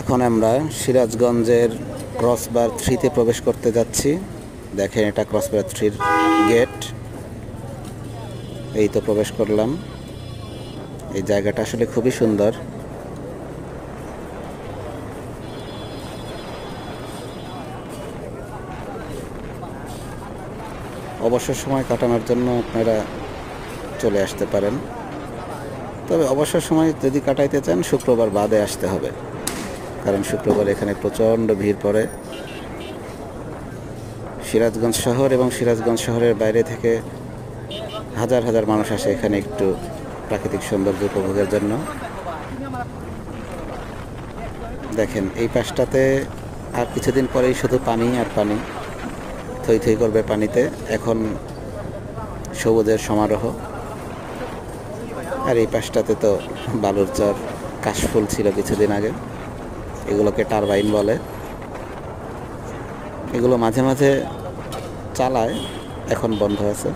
এখন আমরা সিরাজগঞ্জের ক্রসবার 3-তে প্রবেশ করতে যাচ্ছি। দেখেন এটা ক্রসবার 3-র গেট। এই তো প্রবেশ করলাম। এই জায়গাটা আসলে খুবই সুন্দর। অবসর সময় কাটানোর জন্য আপনারা চলে আসতে পারেন। তবে অবসর সময় যদি কাটাইতে চান শুক্রবার বাদে আসতে হবে, কারণ শুক্রবার এখানে প্রচণ্ড ভিড় পড়ে। সিরাজগঞ্জ শহর এবং সিরাজগঞ্জ শহরের বাইরে থেকে হাজার হাজার মানুষ আসে এখানে একটু প্রাকৃতিক সৌন্দর্য উপভোগের জন্য। দেখেন এই পাশটাতে আর কিছুদিন পরেই শুধু পানি আর পানি, থই থই করবে পানিতে। এখন সবুজের সমারোহ। আর এই পাশটাতে তো বালুর চর, কাশফুল ছিল কিছুদিন আগে, এগুলোকে টারবাইন বলে। এগুলো মাঝে মাঝে চালায়, এখন বন্ধ আছে।